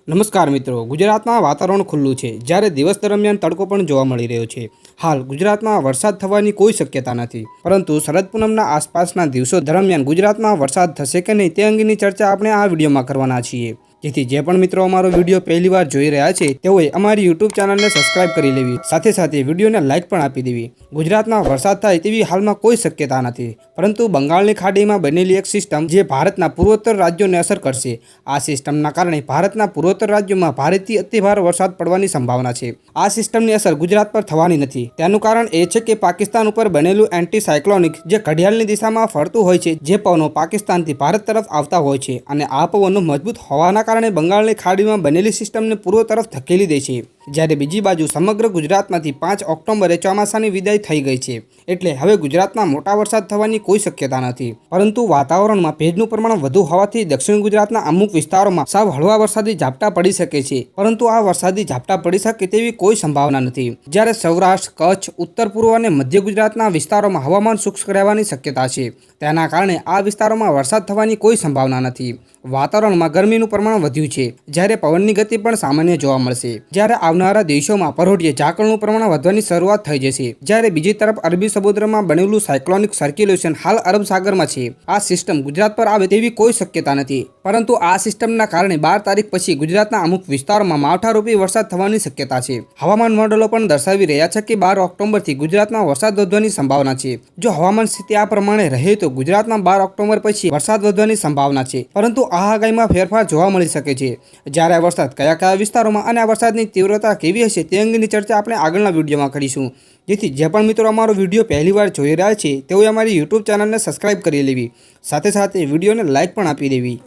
નમસ્કાર મિત્રો, ગુજરાતમાં વાતાવરણ ખુલ્લું છે જ્યારે દિવસ દરમિયાન તડકો પણ જોવા મળી રહ્યો છે। હાલ ગુજરાતમાં વરસાદ થવાની કોઈ શક્યતા નથી, પરંતુ શરદ પૂનમના આસપાસના દિવસો દરમિયાન ગુજરાતમાં વરસાદ થશે કે નહીં તે અંગેની ચર્ચા આપણે આ વિડીયોમાં કરવાના છીએ। જેથી જે પણ મિત્રો અમારો વિડીયો પહેલીવાર જોઈ રહ્યા છે તેઓએ અમારી યુટ્યુબ ચેનલને સબસ્ક્રાઇબ કરી લેવી, સાથે સાથે વિડીયોને લાઇક પણ આપી દેવી। ગુજરાતમાં વરસાદ થાય તેવી હાલમાં કોઈ શક્યતા નથી, પરંતુ બંગાળની ખાડીમાં બનેલી એક સિસ્ટમ જે ભારતના પૂર્વોત્તર રાજ્યોને અસર કરશે। આ સિસ્ટમના કારણે ભારતના પૂર્વોત્તર રાજ્યોમાં ભારેથી અતિભારે વરસાદ પડવાની સંભાવના છે। આ સિસ્ટમની અસર ગુજરાત પર થવાની નથી। તેનું કારણ એ છે કે પાકિસ્તાન ઉપર બનેલું એન્ટી સાયક્લોનિક જે ઘડિયાળની દિશામાં ફરતું હોય છે, જે પવનો પાકિસ્તાનથી ભારત તરફ આવતા હોય છે અને આ પવનો મજબૂત હોવાના કારણે બંગાળની ખાડીમાં બનેલી સિસ્ટમને પૂર્વ તરફ ધકેલી દે છે। જ્યારે બીજી બાજુ સમગ્ર ગુજરાતમાંથી 5 ઓક્ટોબરે ચોમાસાની વિદાય થઈ ગઈ છે, એટલે હવે ગુજરાતમાં મોટા વરસાદ થવાની કોઈ શક્યતા નથી। પરંતુ વાતાવરણમાં ભેજનું પ્રમાણ વધુ હોવાથી દક્ષિણ ગુજરાતના અમુક વિસ્તારોમાં સાવ હળવા વરસાદી ઝાપટા પડી શકે છે, પરંતુ આ વરસાદી ઝાપટા પડી શકે તેવી કોઈ સંભાવના નથી। જ્યારે સૌરાષ્ટ્ર, કચ્છ, ઉત્તર પૂર્વ અને મધ્ય ગુજરાતના વિસ્તારોમાં હવામાન શુષ્ક રહેવાની શક્યતા છે, તેના કારણે આ વિસ્તારોમાં વરસાદ થવાની કોઈ સંભાવના નથી। વાતાવરણમાં ગરમીનું પ્રમાણ વધ્યું છે, જ્યારે પવનની ગતિ પણ સામાન્ય જોવા મળશે। જ્યારે આવનારા દિવસોમાં પરોઢિયે ઝાકળનું પ્રમાણ વધવાની શરૂઆત થઈ જશે। જ્યારે બીજી તરફ અરબી સમુદ્રમાં બનેલું સાયક્લોનિક સર્ક્યુલેશન હાલ અરબ સાગરમાં છે। આ સિસ્ટમ ગુજરાત પર આવે તેવી કોઈ શક્યતા નથી, પરંતુ આ સિસ્ટમના કારણે 12 તારીખ પછી ગુજરાતના અમુક વિસ્તારોમાં માવઠારૂપી વરસાદ થવાની શક્યતા છે। હવામાન મોડેલો પણ દર્શાવી રહ્યા છે કે 12 ઓક્ટોબરથી ગુજરાતમાં વરસાદ વધવાની સંભાવના છે। જો હવામાન સ્થિતિ આ પ્રમાણે રહે તો ગુજરાતમાં 12 ઓક્ટોબર પછી વરસાદ વધવાની સંભાવના છે, પરંતુ આ આગાહીમાં ફેરફાર જોવા મળી શકે છે। જ્યારે આ વરસાદ કયા વિસ્તારોમાં અને આ વરસાદની તીવ્રતા કેવી હશે તે અંગેની ચર્ચા આપણે આગળના વિડીયોમાં કરીશું। જેથી જે પણ મિત્રો અમારો વિડીયો પહેલીવાર જોઈ રહ્યા છે તેઓએ અમારી યુટ્યુબ ચેનલને સબસ્ક્રાઇબ કરી લેવી, સાથે સાથે વિડીયોને લાઇક પણ આપી દેવી।